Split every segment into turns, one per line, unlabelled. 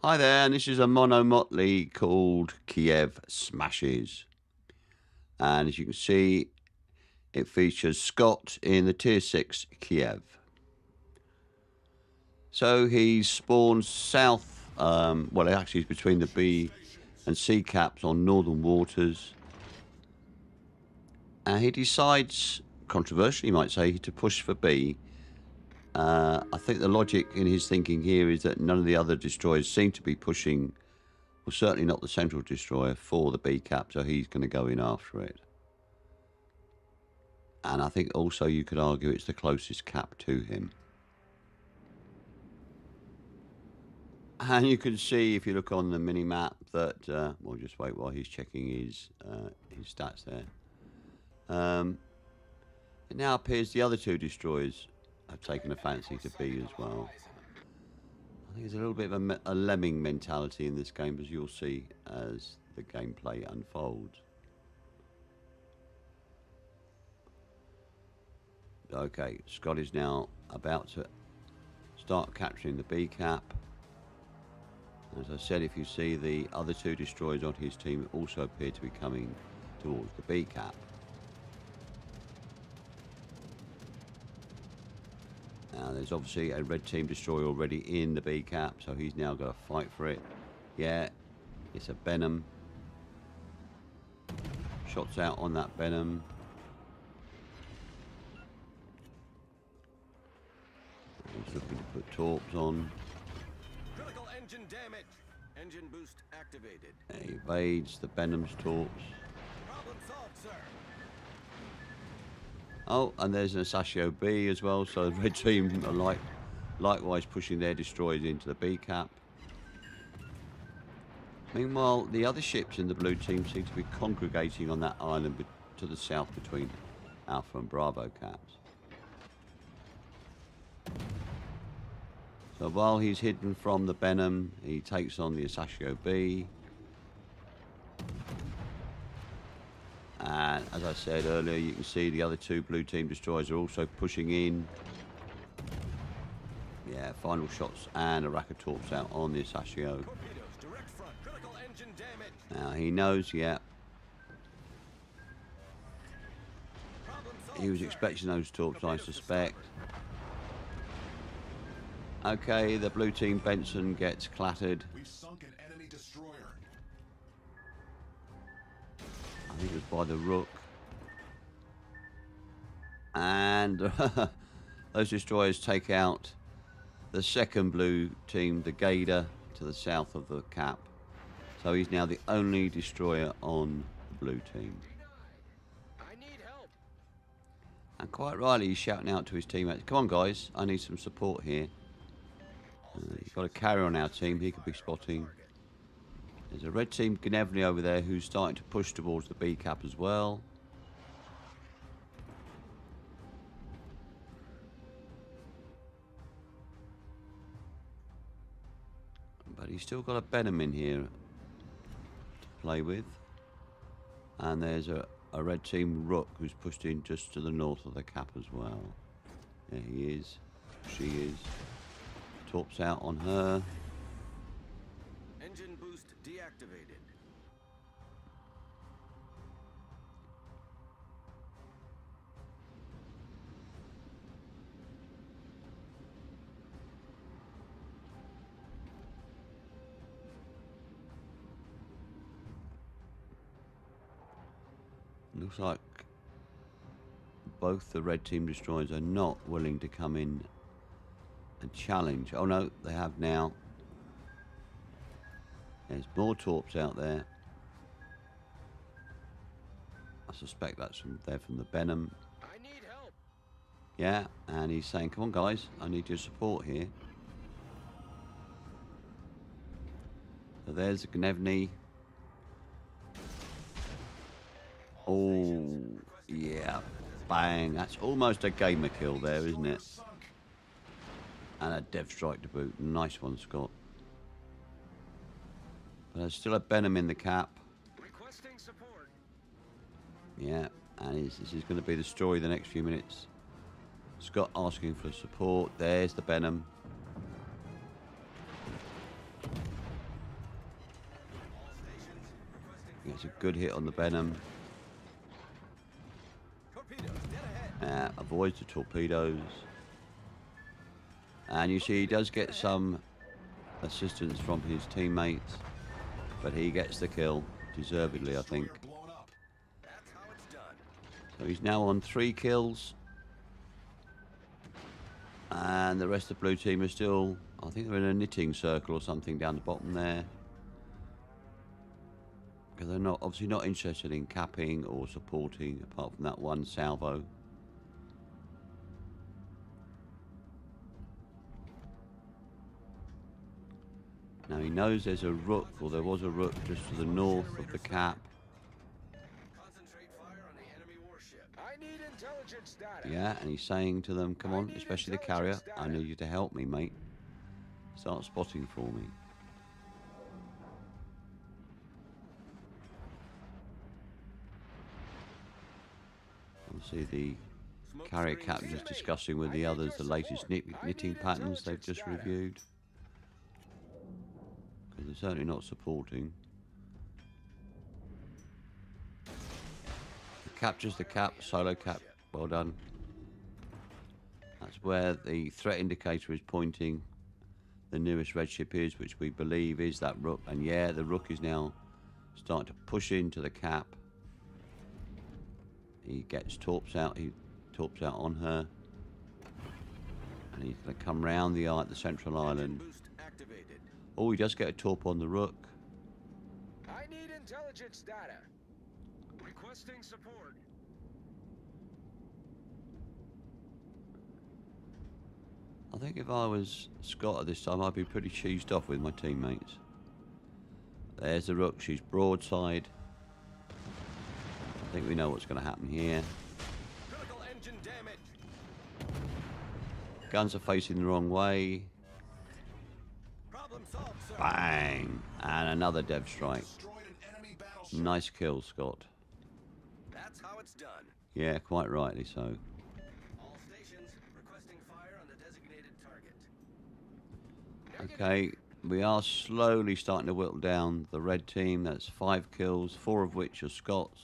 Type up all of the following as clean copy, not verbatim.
Hi there, and this is a mono motley called Kiev Smashes. And as you can see, it features Scott in the Tier 6 Kiev. So he spawns south, well, actually, he's between the B and C caps on northern waters. And he decides, controversially, you might say, to push for B. I think the logic in his thinking here is that none of the other destroyers seem to be pushing, well, certainly not the central destroyer, for the B cap, so he's going to go in after it. And I think also you could argue it's the closest cap to him. And you can see, if you look on the mini-map, that, we'll just wait while he's checking his stats there. It now appears the other two destroyers have taken a fancy to B as well. I think there's a little bit of a lemming mentality in this game, as you'll see as the gameplay unfolds. Okay, Scott is now about to start capturing the B cap. As I said, if you see, the other two destroyers on his team also appear to be coming towards the B cap. Now there's obviously a red team destroyer already in the B cap, so he's now got to fight for it. Yeah, it's a Benham. Shots out on that Benham. He's looking to put torps on.
Critical engine damage. Engine boost activated.
He evades the Benham's torps.
Problem solved, sir.
Oh, and there's an Asashio B as well, so the red team are likewise pushing their destroyers into the B cap. Meanwhile, the other ships in the blue team seem to be congregating on that island to the south between Alpha and Bravo caps. So while he's hidden from the Benham, he takes on the Asashio B. And as I said earlier, you can see the other two blue team destroyers are also pushing in. Yeah, final shots and a rack of torps out on the Asashio. Now he knows, yeah. He was expecting those torps, I suspect. Okay, the blue team Benson gets clattered.
We've sunk an enemy destroyer.
I think it was by the Rook. And those destroyers take out the second blue team, the Gator, to the south of the cap. So he's now the only destroyer on the blue team.
I need help.
And quite rightly, he's shouting out to his teammates, come on guys, I need some support here. You've got a carrier on our team, he could be spotting. There's a red team Gnevny over there who's starting to push towards the B cap as well. But he's still got a Benham in here to play with. And there's a red team Rook who's pushed in just to the north of the cap as well. There he is. She is. Torps out on her.
Engine boost deactivated.
Looks like both the red team destroyers are not willing to come in and challenge. Oh no, they have now. There's more torps out there. I suspect that's from the Benham.
I need help.
Yeah, and he's saying, come on guys, I need your support here. So there's the Gnevny. Oh, yeah, bang. That's almost a gamer kill there, isn't it? And a dev strike to boot. Nice one, Scott. But there's still a Benham in the cap.
Requesting support.
Yeah, and this is going to be the story the next few minutes. Scott asking for support. There's the Benham. Gets a good hit on the Venom.
Torpedoes, dead ahead.
Avoids the torpedoes. And you see he does get some assistance from his teammates, but he gets the kill, deservedly, I think.
Blown up. That's how it's done.
So he's now on 3 kills. And the rest of the blue team are still, I think they're in a knitting circle or something down the bottom there. Because they're not, obviously not interested in capping or supporting, apart from that one salvo. Now he knows there's a rook, or there was a rook just to the north of the cap.
Concentrate fire on the enemy warship. I need intelligence data.
Yeah, and he's saying to them, come on, especially the carrier, I need you to help me, mate. Start spotting for me. See the carrier captain just discussing with the others the latest knitting patterns they've just reviewed. Because they're certainly not supporting. Captures the cap, solo cap, well done. That's where the threat indicator is pointing. The nearest red ship is, which we believe is that rook. And yeah, the rook is now starting to push into the cap. He gets torps out. He torps out on her, and he's going to come round the central island.
Boost activated.
Oh, he does get a torp on the rook.
I need intelligence data. Requesting support.
I think if I was Scott at this time, I'd be pretty cheesed off with my teammates. There's the rook. She's broadside. I think we know what's going to happen here.
Critical engine damage.
Guns are facing the wrong way.
Problem solved, sir.
Bang! And another dev strike.
Destroyed an enemy battleship.
Nice kill, Scott.
That's how it's done.
Yeah, quite rightly so.
All stations requesting fire on the designated target.
Okay, we are slowly starting to whittle down the red team. That's 5 kills, 4 of which are Scots.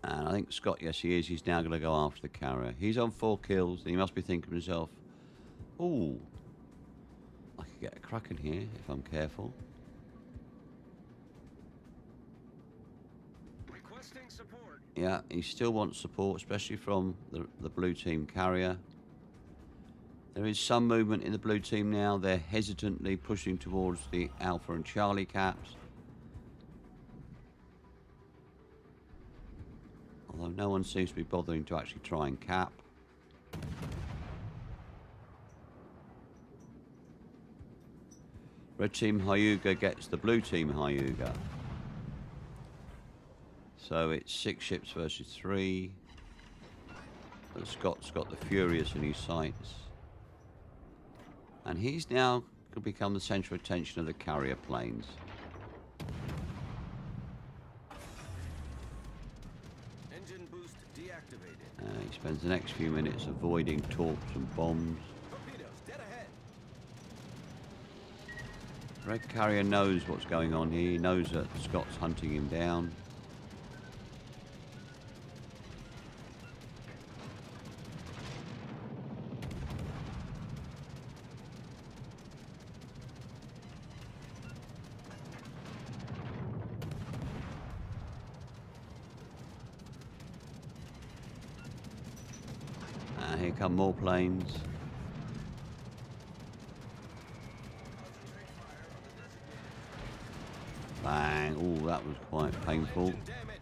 And I think Scott, yes he is, he's now going to go after the carrier. He's on 4 kills, and he must be thinking to himself, ooh, I could get a crack in here if I'm careful.
Requesting support.
Yeah, he still wants support, especially from the blue team carrier. There is some movement in the blue team now. They're hesitantly pushing towards the Alpha and Charlie caps. Although no one seems to be bothering to actually try and cap. Red team Hyuga gets the blue team Hyuga. So it's 6 ships versus 3. But Scott's got the Furious in his sights. And he's now could become the centre of attention of the carrier planes.
Engine boost deactivated.
He spends the next few minutes avoiding torps and bombs.
Torpedoes dead ahead.
Red carrier knows what's going on here. He knows that Scott's hunting him down. And here come more planes. Bang. Oh, that was quite painful.
Engine damage.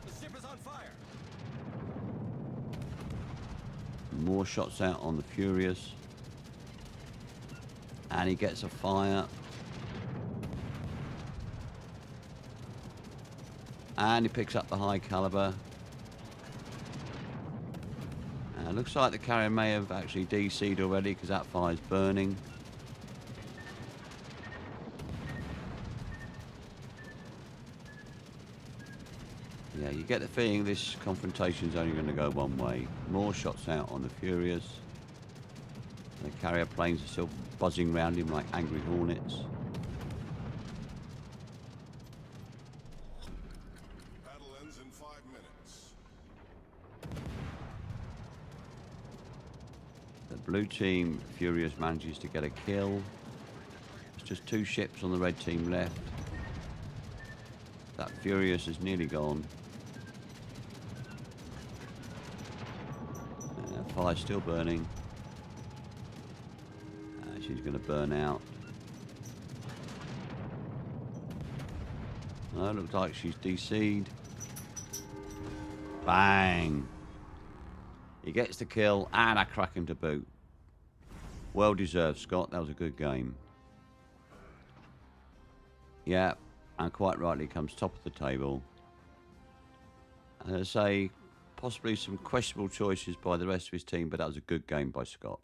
The ship is on fire.
More shots out on the Furious. And he gets a fire. And he picks up the high caliber. Looks like the carrier may have actually DC'd already because that fire's burning. Yeah, you get the feeling this confrontation's only going to go one way. More shots out on the Furious. The carrier planes are still buzzing round him like angry hornets.
Battle ends in 5 minutes.
The blue team Furious manages to get a kill. There's just 2 ships on the red team left. That Furious is nearly gone. Fire's still burning. She's going to burn out. Oh, looks like she's DC'd. Bang! He gets the kill and a cracking to boot. Well deserved, Scott. That was a good game. Yeah, and quite rightly comes top of the table. And as I say, possibly some questionable choices by the rest of his team, but that was a good game by Scott.